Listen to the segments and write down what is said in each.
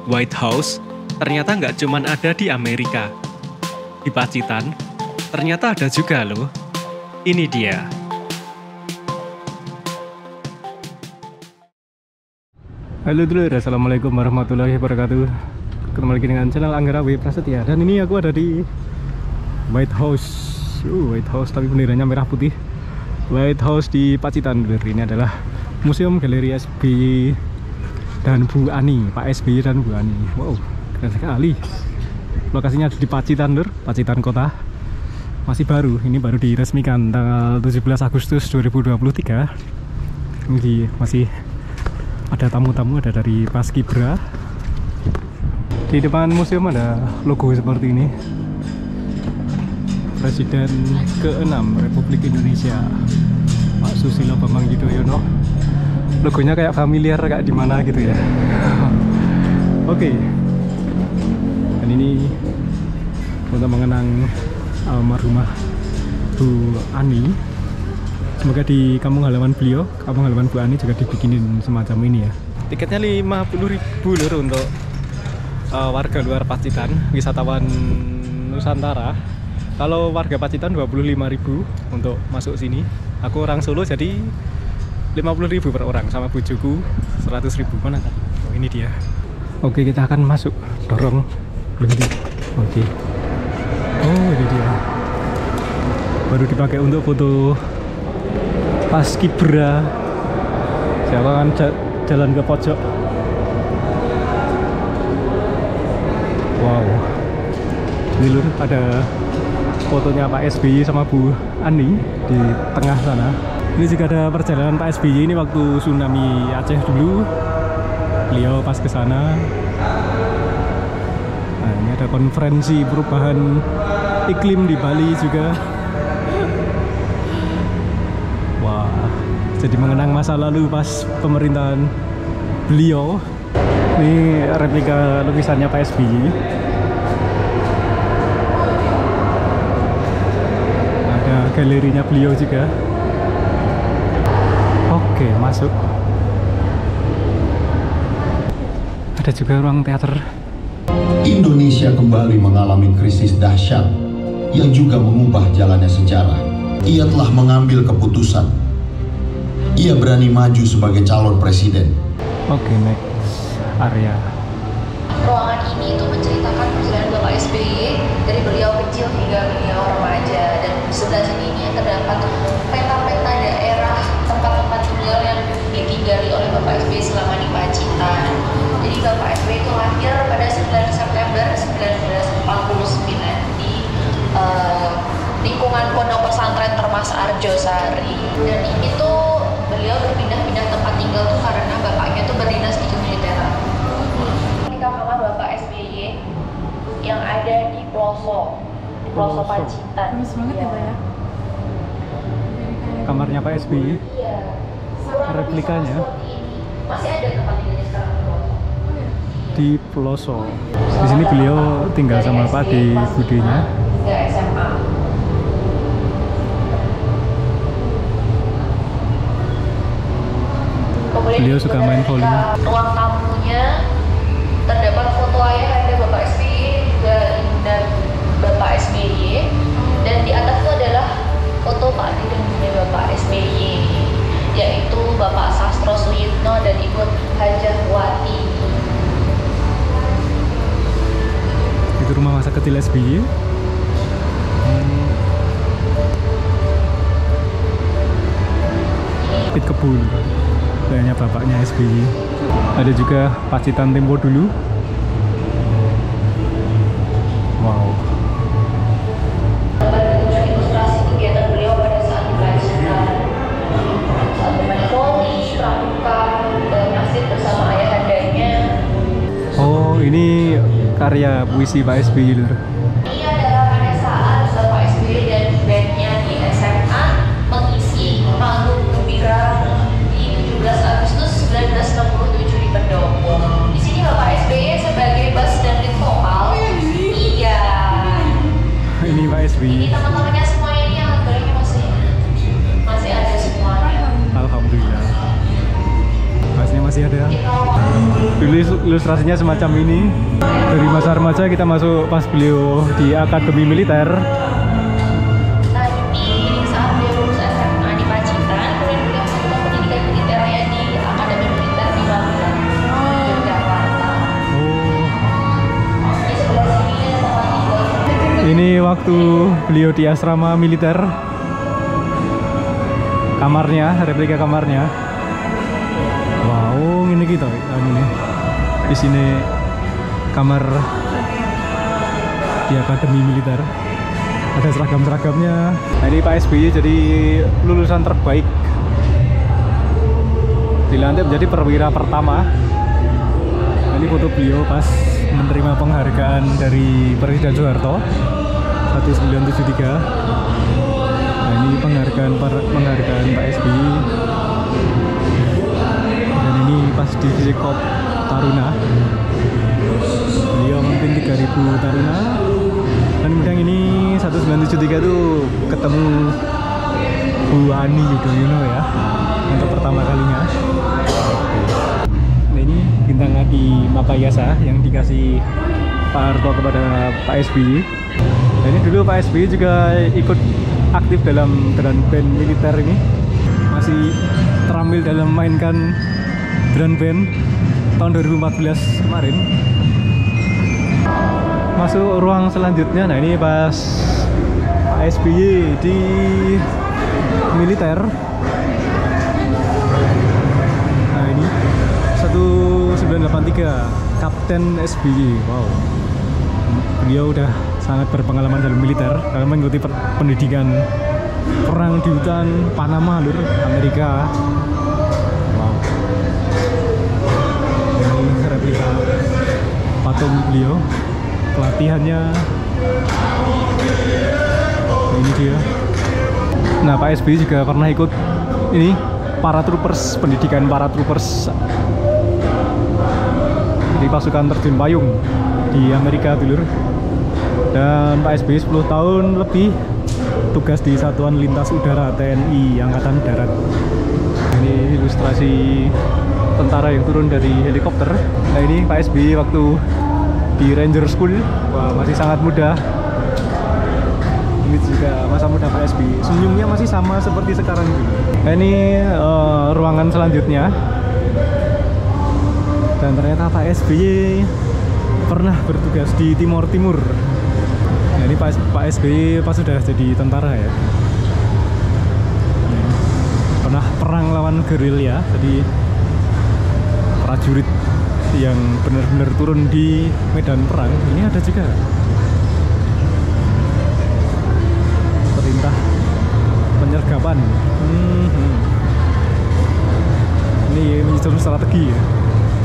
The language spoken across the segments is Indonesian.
White House ternyata nggak cuman ada di Amerika. Di Pacitan, ternyata ada juga loh. Ini dia. Halo dulur, assalamualaikum warahmatullahi wabarakatuh. Ketemu lagi dengan channel Anggara W Prasetya. Dan ini aku ada di White House. White House tapi benderanya merah putih. White House di Pacitan dulur. Ini adalah Museum Galeri SBY dan Bu Ani, Pak SBY dan Bu Ani. Wow, keren sekali. Lokasinya di Pacitan lur, Pacitan kota. Masih baru, ini baru diresmikan tanggal 17 Agustus 2023. Ini masih ada tamu-tamu, ada dari Paskibra. Di depan museum ada logo seperti ini. Presiden ke-6 Republik Indonesia, Pak Susilo Bambang Yudhoyono. Logonya kayak familiar, kayak di mana gitu ya. Oke. Dan ini untuk mengenang almarhumah Bu Ani. Semoga di kampung halaman beliau, kampung halaman Bu Ani juga dibikinin semacam ini ya. Tiketnya 50.000 lur untuk warga luar Pacitan, wisatawan Nusantara. Kalau warga Pacitan 25.000 untuk masuk sini. Aku orang Solo jadi 50.000 per orang, sama bujuku 100.000. Mana kan? Oh, ini dia. Oke, kita akan masuk. Dorong. Oke. Oh, ini dia. Baru dipakai untuk foto Paskibra. Siapa kan jalan ke pojok. Wow. Ini lur, ada fotonya Pak SBY sama Bu Ani di tengah sana. Ini juga ada perjalanan Pak SBY ini waktu tsunami Aceh dulu. Beliau pas ke sana. Nah, ini ada konferensi perubahan iklim di Bali juga. Wah, jadi mengenang masa lalu pas pemerintahan beliau. Ini replika lukisannya Pak SBY. Ada galerinya beliau juga. Oke, masuk. Ada juga ruang teater. Indonesia kembali mengalami krisis dahsyat yang juga mengubah jalannya sejarah. Ia telah mengambil keputusan. Ia berani maju sebagai calon presiden. Oke, next area. Ruangan ini itu menceritakan perjalanan Bapak SBY dari beliau kecil hingga beliau remaja, dan di sebelah sini ini terdapat peta-peta daerah tempat-tempat tinggal yang ditinggali oleh Bapak SBY selama di Pacitan. Jadi Bapak SBY itu lahir pada 9 September 1949 di lingkungan Pondok Pesantren Termas Arjosari. Dan ini tuh beliau berpindah-pindah tempat tinggal tuh karena bapaknya tuh berdinas di militeran. Ini kamar Bapak SBY yang ada di Pelosok Pacitan. Bagus banget ya Pak ya. Kamarnya Pak SBY. Iya. Replikanya. Masih ada tempat tinggalnya sekarang Di pelosok. Di sini beliau tinggal sama Pak di budenya. Hingga SMA. Kemudian Beliau suka main volley. Ruang tamunya terdapat foto ayahanda Bapak SBY juga dan Bapak SBY, dan di atas itu adalah foto Pak Adi dan Bunda Bapak SBY, yaitu Bapak Sastro Suyitno dan Ibu Hajah Wati. Itu rumah masa kecil SBY. Pit kebun. Kayaknya bapaknya SBY. Ada juga Pacitan Tempo dulu. Wow. Ilustrasi kegiatan beliau pada saat di Pacitan, saat bermain volley, pramuka, masjid bersama ayahandanya. Oh, ini karya puisi Pak SBY lur. Ini adalah pada saat Bapak SBY dan bandnya di SMA mengisi panggung gembira di 17 Agustus 1967 di Pendopo. Di sini Bapak SBY sebagai bass dan lead vokal. Iya. Ini Pak SBY. Ini teman-temannya semuanya ini yang lagunya masih ada semuanya. Alhamdulillah. Bassnya masih ada. Dulu ilustrasinya semacam ini. Dari masa remaja kita masuk pas beliau di Akademi Militer. Nah, ini saat beliau lulus SMA di Pacitan, kemudian beliau melakukan pendidikan militernya di Akademi Militer di Magelang, Yogyakarta. Di sebelah sini ada tempat tinggal. Ini waktu beliau di asrama militer. Kamarnya, replika kamarnya. Wow, ini gitu. Ini di sini kamar di Akademi Militer. Ada seragam-seragamnya. Nah, ini Pak SBY jadi lulusan terbaik. Dilantik menjadi perwira pertama. Nah, ini foto beliau pas menerima penghargaan dari Presiden Soeharto 1973. Nah, ini penghargaan Pak SBY. Dan ini pas di Sikop Taruna. Beliau memimpin 3000 Taruna. Dan kemudian ini 1973 tuh ketemu Bu Ani Yudhoyono ya, untuk pertama kalinya. Nah, ini bintang Adi Makayasa yang dikasih Pak Harto kepada Pak SBY. Dan ini dulu Pak SBY juga ikut aktif dalam drum band militer ini, masih terampil dalam mainkan drum band tahun 2014 kemarin. Masuk ruang selanjutnya. Nah, ini pas Pak SBY di militer. Nah, ini 1983 Kapten SBY. Wow, beliau udah sangat berpengalaman dalam militer karena mengikuti pendidikan perang di hutan Panama, lur, Amerika. Wow, ini replika patung beliau, pelatihannya. Nah, ini dia. Nah, Pak SBY juga pernah ikut ini paratroopers, pendidikan paratroopers di pasukan terjun payung di Amerika, dulur. Dan Pak SBY 10 tahun lebih tugas di Satuan Lintas Udara TNI Angkatan Darat. Ini ilustrasi tentara yang turun dari helikopter. Nah, ini Pak SBY waktu di Ranger School. Wah, masih sangat muda. Ini juga masa muda Pak SBY. Senyumnya masih sama seperti sekarang juga. Nah, ini ruangan selanjutnya. Dan ternyata Pak SBY pernah bertugas di Timor Timur. Nah, ini Pak SBY pas sudah jadi tentara ya. Pernah perang lawan gerilya, jadi prajurit yang benar-benar turun di medan perang. Ini ada juga perintah penyergapan. Ini menyusun strategi ya.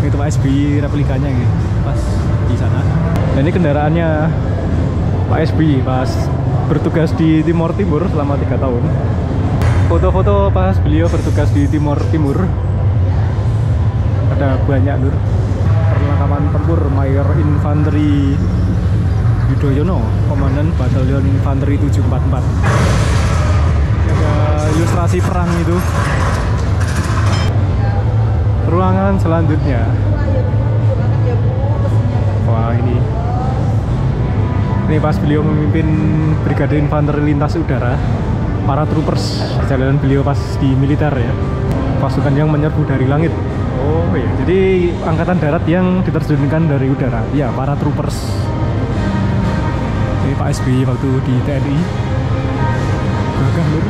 Itu Pak SBY replikanya gitu, pas di sana. Dan ini kendaraannya Pak SBY pas bertugas di Timor Timur selama 3 tahun. Foto-foto pas beliau bertugas di Timor Timur ada banyak, lur. Perlengkapan tempur Mayor Infanteri Yudhoyono, Komandan Batalion Infanteri 744. Ada ilustrasi perang itu. Ruangan selanjutnya. Wah, ini pas beliau memimpin Brigade Infanteri Lintas Udara, paratroopers, perjalanan beliau pas di militer ya, pasukan yang menyerbu dari langit. Oh iya, jadi angkatan darat yang diterjunkan dari udara. Ya, paratroopers. Ini Pak SBY waktu di TNI. Gagah, lur.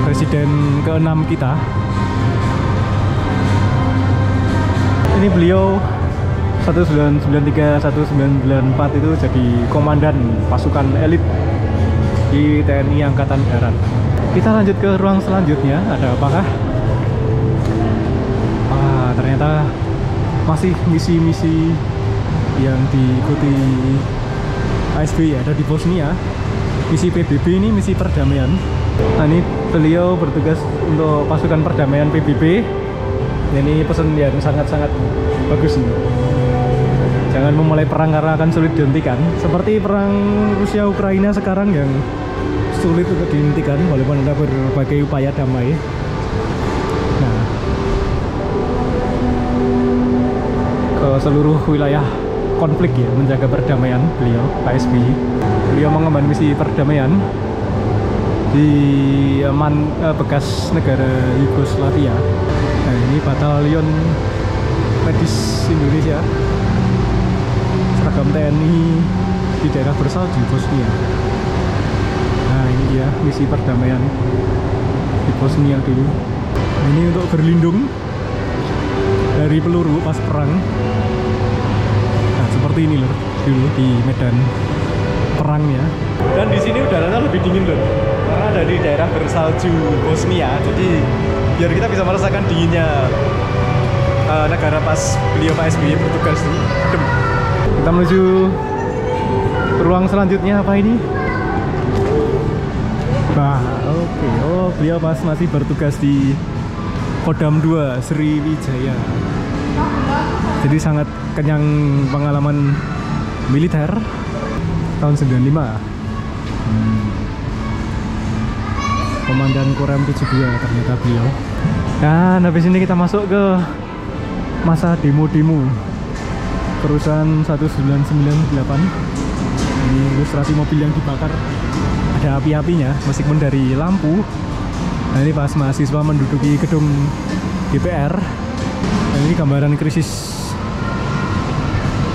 Presiden ke-6 kita. Ini beliau 1993 1994 itu jadi komandan pasukan elit di TNI Angkatan Darat. Kita lanjut ke ruang selanjutnya. Ada apakah? Ah, ternyata masih misi-misi yang diikuti ASB ya, ada di Bosnia. Misi PBB ini misi perdamaian. Nah, ini beliau bertugas untuk pasukan perdamaian PBB. Ini pesan yang sangat-sangat bagus nih. Jangan memulai perang karena akan sulit dihentikan. Seperti perang Rusia Ukraina sekarang yang sulit untuk dihentikan walaupun ada berbagai upaya damai. Nah, seluruh wilayah konflik ya, menjaga perdamaian beliau, Pak SBY. Beliau mengemban misi perdamaian di bekas negara Yugoslavia. Nah, ini batalion medis Indonesia, seragam TNI di daerah bersalju Bosnia. Nah, ini dia misi perdamaian di Bosnia dulu. Ini untuk berlindung dari peluru pas perang. Nah, seperti ini lor, dulu di medan perangnya. Dan di sini udaranya lebih dingin lor, karena ada di daerah bersalju Bosnia. Jadi biar kita bisa merasakan dinginnya negara pas beliau Pak SBY bertugas di Adem. Kita menuju ruang selanjutnya. Apa ini? Nah, oke. Oh, beliau pas masih bertugas di Kodam 2 Sriwijaya. Jadi sangat kenyang pengalaman militer tahun 95. Komandan Korem 72 ternyata beliau. Dan habis ini kita masuk ke masa demo-demo perusahaan 1998. Ini ilustrasi mobil yang dibakar, ada api-apinya meskipun dari lampu. Nah, ini pas mahasiswa menduduki gedung DPR. Nah, ini gambaran krisis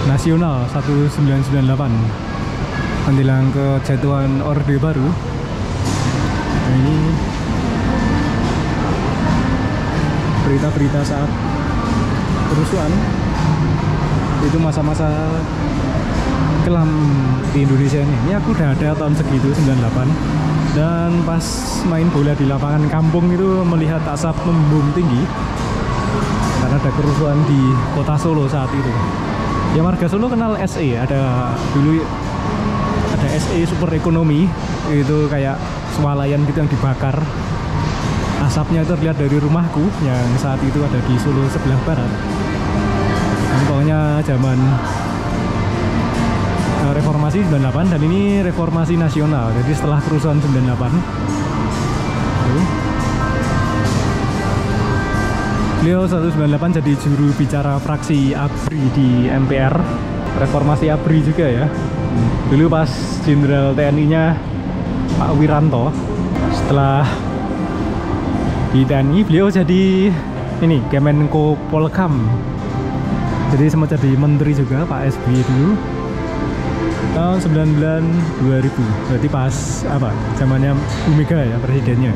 nasional 1998 menjelang kejatuhan Orde Baru. Nah, ini berita-berita saat kerusuhan. Itu masa-masa kelam di Indonesia ini. Ini aku udah ada tahun segitu, 98. Dan pas main bola di lapangan kampung itu melihat asap membumbung tinggi karena ada kerusuhan di kota Solo saat itu. Ya, warga Solo kenal SE, dulu ada SE super ekonomi, itu kayak swalayan gitu yang dibakar. Asapnya itu terlihat dari rumahku yang saat itu ada di Solo sebelah barat. Ini pokoknya zaman reformasi 98, dan ini reformasi nasional, jadi setelah kerusuhan 98. Beliau 198 jadi juru bicara fraksi ABRI di MPR. Reformasi ABRI juga ya. Dulu pas Jenderal TNI-nya Pak Wiranto. Setelah di TNI beliau jadi ini Kemenko Polkam. Jadi sempat jadi menteri juga Pak SBY dulu. Tahun 2000. Berarti pas apa? Zamannya Bu Mega ya presidennya.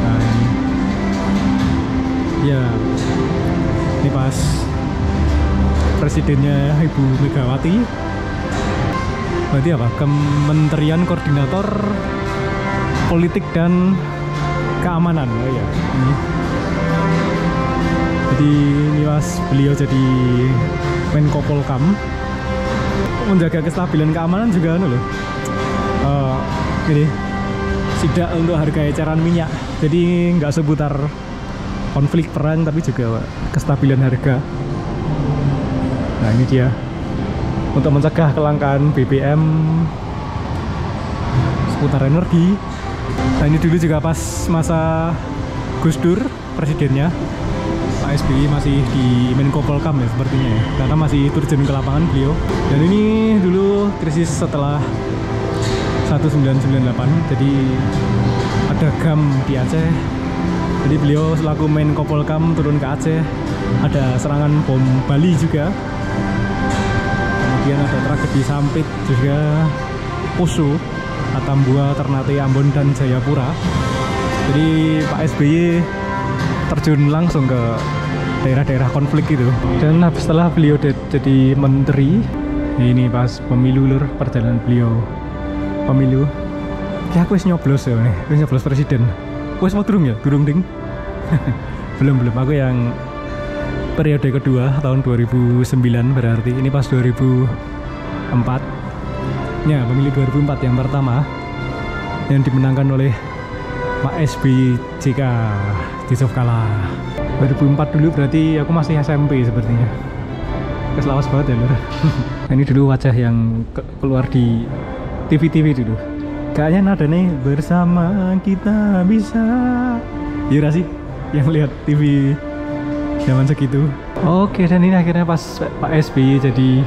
Nah, ini. Ya, ini pas presidennya Ibu Megawati. Berarti apa? Kementerian Koordinator Politik dan Keamanan. Oh ya, ini. Jadi ini pas beliau jadi Menko Polkam, menjaga kestabilan keamanan juga loh. Ini sidak untuk harga eceran minyak. Jadi nggak seputar konflik perang tapi juga kestabilan harga. Nah, ini dia untuk mencegah kelangkaan BBM, seputar energi. Nah, ini dulu juga pas masa Gus Dur presidennya, Pak SBY masih di Menko Polkam ya sepertinya ya, karena masih turun ke lapangan beliau. Dan ini dulu krisis setelah 1998, jadi ada GAM di Aceh. Jadi beliau selaku Menko Polkam turun ke Aceh. Ada serangan bom Bali juga. Kemudian ada tragedi Sampit juga, Poso, Atambua, Ternate, Ambon, dan Jayapura. Jadi Pak SBY terjun langsung ke daerah-daerah konflik itu. Dan setelah beliau jadi menteri, ini pas pemilu lur, perjalanan beliau pemilu. Ya aku wis nyoblos ya nih, wis nyoblos presiden. Wis mau durung ya? Durung ding. belum. Aku yang periode kedua tahun 2009 berarti. Ini pas 2004. Ya, pemilu 2004 yang pertama yang dimenangkan oleh Pak SBY JK Yusuf Kala. 2004 dulu berarti aku masih SMP sepertinya. Keselawas banget ya lur. Ini dulu wajah yang keluar di TV-TV dulu. Kayaknya nada nih, bersama kita bisa. Iya sih yang lihat TV zaman segitu. Oke, dan ini akhirnya pas Pak SBY jadi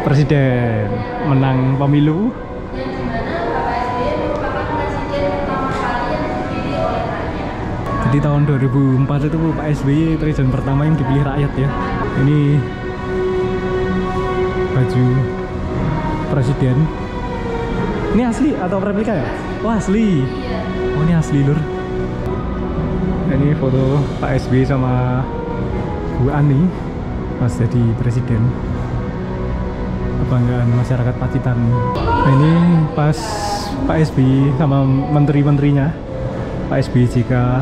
presiden, menang pemilu. Jadi tahun 2004 itu Pak SBY presiden pertama yang dipilih rakyat ya. Ini baju presiden. Ini asli atau replika ya? Oh asli. Oh ini asli lur. Ini foto Pak SBY sama Bu Ani pas jadi presiden. Kebanggaan masyarakat Pacitan. Nah, ini pas Pak SBY sama menteri-menterinya. Pak SBY jika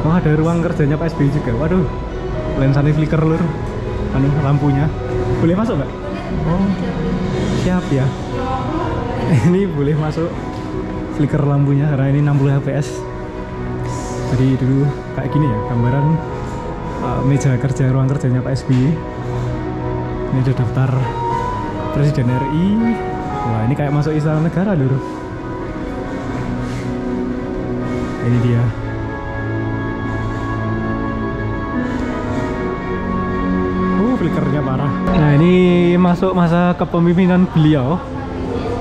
oh ada ruang kerjanya Pak SBY juga. Waduh, lensanya flicker lur. Anu lampunya. Boleh masuk nggak? Oh, siap ya. Ini boleh masuk flicker lampunya karena ini 60 fps. Jadi dulu kayak gini ya gambaran meja kerja, ruang kerjanya Pak SBY. Ini ada daftar Presiden RI. Wah ini kayak masuk istana negara lur. Ini dia. Flickernya parah. Nah ini masuk masa kepemimpinan beliau.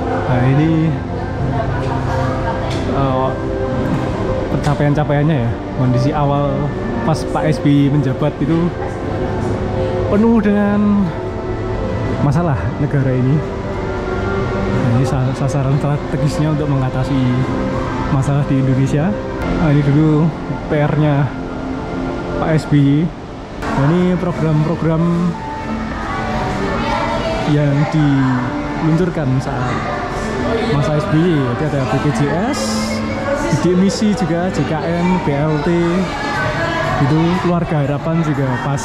Nah ini pencapaian-capaiannya ya. Kondisi awal pas Pak SBY menjabat itu penuh dengan masalah negara ini. Nah, ini sasaran strategisnya untuk mengatasi masalah di Indonesia. Nah, ini dulu PR-nya Pak SBY. Nah, ini program-program yang diluncurkan saat masa SBY. Jadi ada BPJS, misi juga, JKN, BLT, itu keluarga harapan juga pas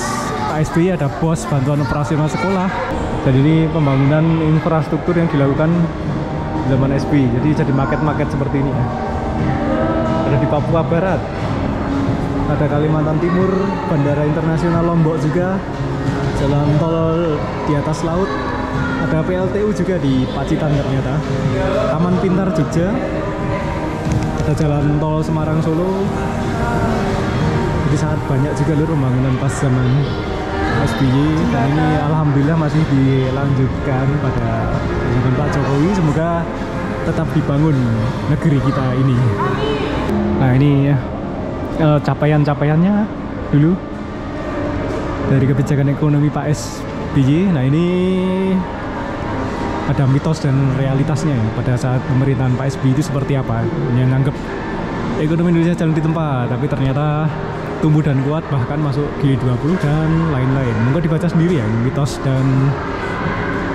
Pak SBY ada BOS, bantuan operasional sekolah. Jadi ini pembangunan infrastruktur yang dilakukan zaman SBY. Jadi jadi market-market seperti ini ya. Ada di Papua Barat, ada Kalimantan Timur, Bandara Internasional Lombok juga, jalan tol di atas laut, ada PLTU juga di Pacitan ternyata, Taman Pintar Jogja, ada jalan tol Semarang Solo. Jadi sangat banyak juga lur pembangunan pas zaman SBY, dan ini alhamdulillah masih dilanjutkan pada zaman Pak Jokowi. Semoga tetap dibangun negeri kita ini. Nah ini ya capaian-capaiannya dulu dari kebijakan ekonomi Pak SBY. Nah ini ada mitos dan realitasnya ya, pada saat pemerintahan Pak SBY itu seperti apa. Yang nganggep ekonomi Indonesia jalan di tempat, tapi ternyata tumbuh dan kuat, bahkan masuk G20 dan lain-lain. Mungkin dibaca sendiri ya, mitos dan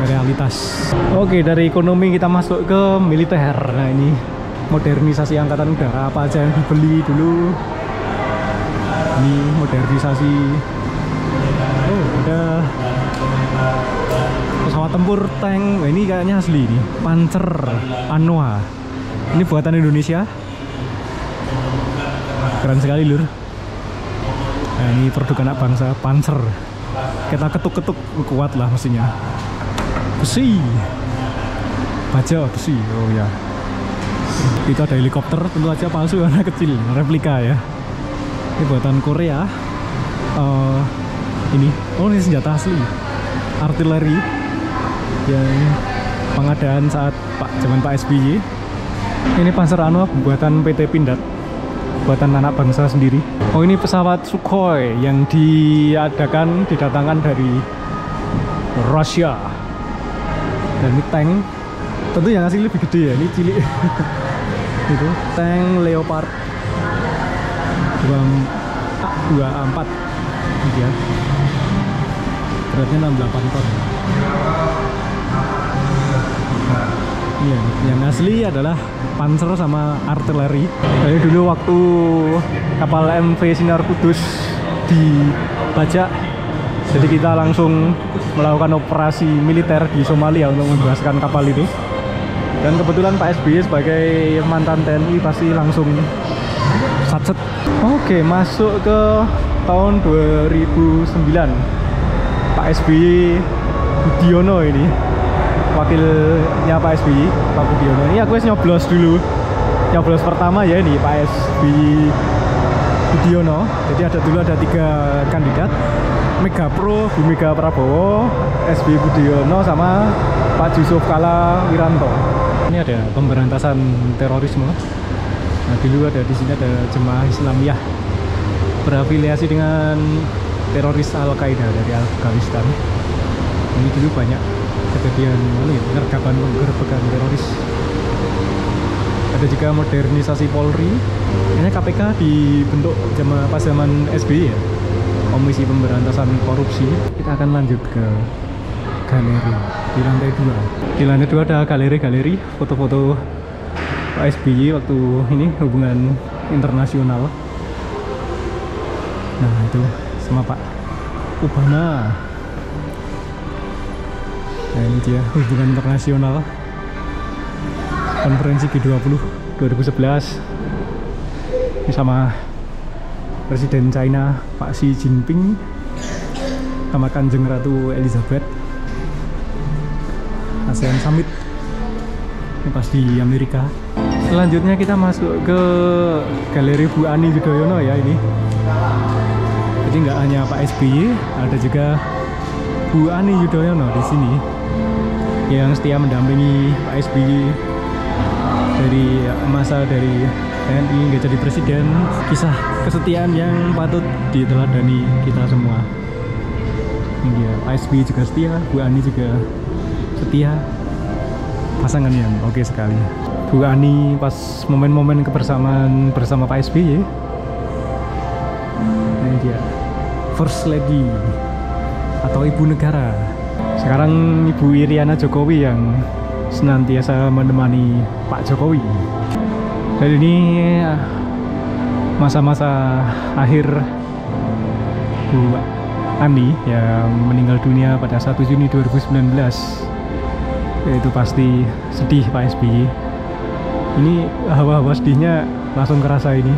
realitas. Oke, dari ekonomi kita masuk ke militer. Nah ini modernisasi angkatan udara, apa aja yang dibeli dulu. Ini modernisasi. Oh, ada pesawat tempur, tank. Nah, ini kayaknya asli nih, Panzer Anoa. Ini buatan Indonesia. Keren sekali lur. Nah, ini produk anak bangsa, Panzer. Kita ketuk-ketuk kuat lah mesinnya. Besi, baja besi. Oh ya. Itu ada helikopter, tentu aja palsu karena kecil, replika ya. Ini buatan Korea. Ini senjata asli, artileri yang pengadaan saat zaman Pak SBY. Ini Panzer Anoa buatan PT Pindad, buatan anak bangsa sendiri. Oh ini pesawat Sukhoi yang didatangkan dari Rusia. Dan ini tank, tentu yang asli lebih gede ya, ini cilik. Itu tank Leopard 24 gitu ya. Beratnya 68 ton. Iya, yang asli adalah Panzer sama artileri. Jadi dulu waktu kapal MV Sinar Kudus dibajak, jadi kita langsung melakukan operasi militer di Somalia untuk membebaskan kapal itu. Dan kebetulan Pak SBY sebagai mantan TNI pasti langsung satset. Oke, masuk ke tahun 2009. Pak SBY Budiono ini, wakilnya Pak SBY, Pak Budiono. Ini aku nyoblos dulu. Nyoblos pertama ya ini Pak SBY Budiono. Jadi dulu ada 3 kandidat. Mega Pro, Bu Mega Prabowo, SBY Budiono sama Pak Yusuf Kala Wiranto. Ini ada pemberantasan terorisme. Nah, dulu ada di sini ada jemaah Islamiyah berafiliasi dengan teroris Al-Qaeda dari Afghanistan. Ini dulu banyak kejadian penyergapan penggerbekan teroris. Ada juga modernisasi Polri. Ini KPK dibentuk pas zaman SBY ya, Komisi Pemberantasan Korupsi. Kita akan lanjut ke galeri di lantai 2. Di lantai 2 ada galeri-galeri foto-foto Pak SBY waktu ini hubungan internasional. Nah itu sama Pak Obama. Nah ini dia hubungan internasional konferensi G20 2011. Ini sama Presiden China Pak Xi Jinping sama Kanjeng Ratu Elizabeth. ASEAN Summit ini pas di Amerika. Selanjutnya kita masuk ke galeri Bu Ani Yudhoyono ya ini. Jadi nggak hanya Pak SBY, ada juga Bu Ani Yudhoyono di sini yang setia mendampingi Pak SBY dari TNI hingga jadi presiden. Kisah kesetiaan yang patut diteladani kita semua. Ini dia, Pak SBY juga setia, Bu Ani juga setia. Pasangan yang oke sekali. Bu Ani pas momen-momen kebersamaan bersama Pak SBY. Ini dia, First Lady atau Ibu Negara. Sekarang Ibu Iriana Jokowi yang senantiasa menemani Pak Jokowi. Dan ini masa-masa akhir Bu Ani yang meninggal dunia pada 1 Juni 2019. Itu pasti sedih Pak SBY. Ini hawa-hawa sedihnya langsung kerasa ini.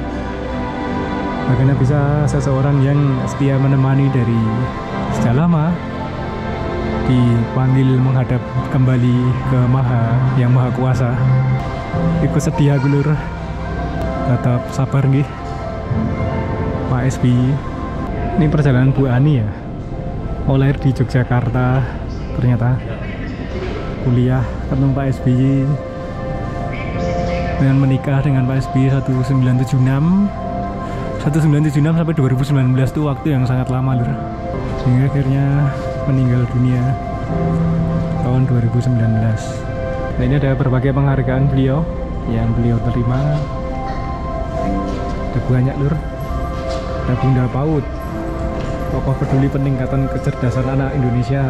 Bagaimana bisa seseorang yang setia menemani dari sejak lama dipanggil menghadap kembali ke Yang Maha Kuasa. Ikut sedih aku lur. Tetap sabar nggih Pak SBY. Ini perjalanan Bu Ani ya. Lahir di Yogyakarta, ternyata kuliah ketemu Pak SBY, dengan menikah dengan Pak SBY 1976 sampai 2019 itu waktu yang sangat lama lur. Sehingga akhirnya meninggal dunia tahun 2019. Nah, ini ada berbagai penghargaan beliau yang beliau terima. Ada banyak lur. Ada Bunda PAUD, tokoh peduli peningkatan kecerdasan anak Indonesia.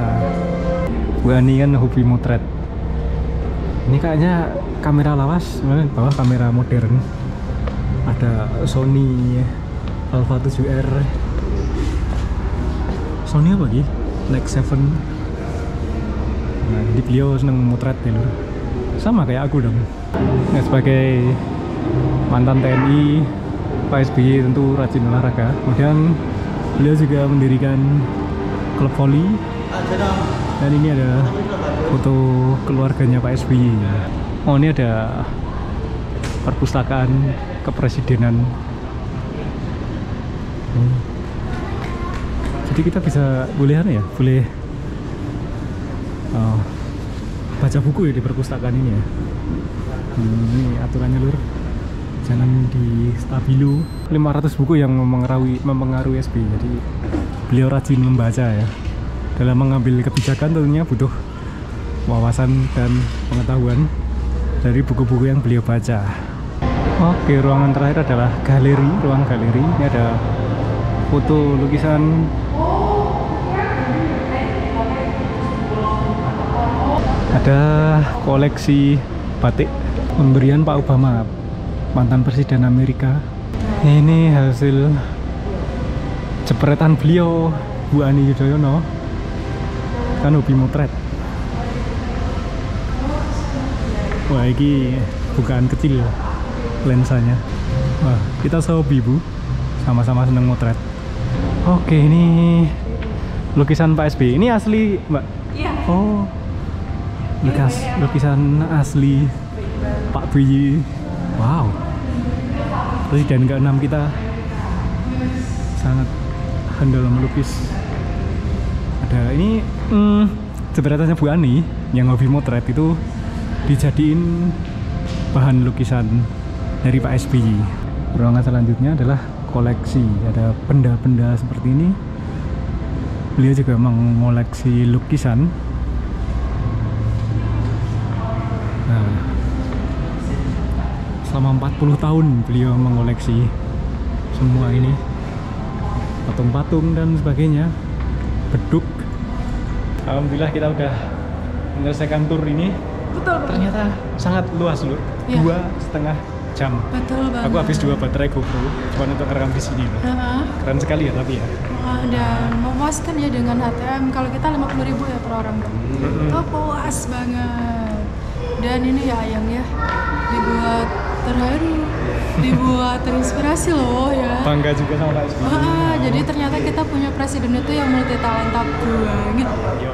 Bu Ani kan hobi motret. Ini kayaknya kamera lawas, bawah kamera modern. Ada Sony Alpha 7R. Sony apa lagi? Nex 7. Nah, jadi beliau seneng motret ya lur. Sama kayak aku dong. Nah, sebagai mantan TNI, Pak SBY tentu rajin olahraga. Kemudian beliau juga mendirikan klub voli. Dan ini ada foto keluarganya Pak SBY. Oh, ini ada perpustakaan kepresidenan. Jadi kita bisa boleh baca buku ya di perpustakaan ini ya. Ini aturannya lur, jangan di stabilo. 500 buku yang mempengaruhi SBY. Jadi beliau rajin membaca ya. Dalam mengambil kebijakan tentunya butuh wawasan dan pengetahuan dari buku-buku yang beliau baca. Oke, ruangan terakhir adalah ruang galeri. Ini ada foto lukisan ada koleksi batik pemberian Pak Obama, mantan presiden Amerika. Ini hasil jepretan beliau, Bu Ani Yudhoyono, kan hobi motret. Wah, ini bukaan kecil lensanya. Wah, kita sehobi Bu, sama-sama seneng motret. Oke, ini lukisan Pak SBY. Ini asli Mbak? Iya. Oh, lukisan asli Pak SBY. Wow, presiden ke-6 kita sangat handal melukis. ada ini jebretannya Bu Ani yang hobi motret itu dijadiin bahan lukisan dari Pak SBY. Ruangan selanjutnya adalah koleksi, ada benda-benda seperti ini. Beliau juga mengoleksi lukisan. Nah, selama 40 tahun beliau mengoleksi semua ini, patung-patung dan sebagainya, beduk. Alhamdulillah kita udah menyelesaikan tur ini. Betul. Ternyata sangat luas loh, Iya. 2,5 jam. Betul banget. Aku habis 2 baterai GoPro cuma untuk ngerekam di sini loh. Keren sekali ya tapi ya. Dan memuaskan ya dengan HTM. Kalau kita 50.000 ya per orang dong. Itu puas banget. Dan ini ya Ayang ya, dibuat terharu, dibuat terinspirasi loh ya. Bangga juga sama Pak SBY. Jadi ternyata kita punya presiden itu yang multi talenta banget. Yo,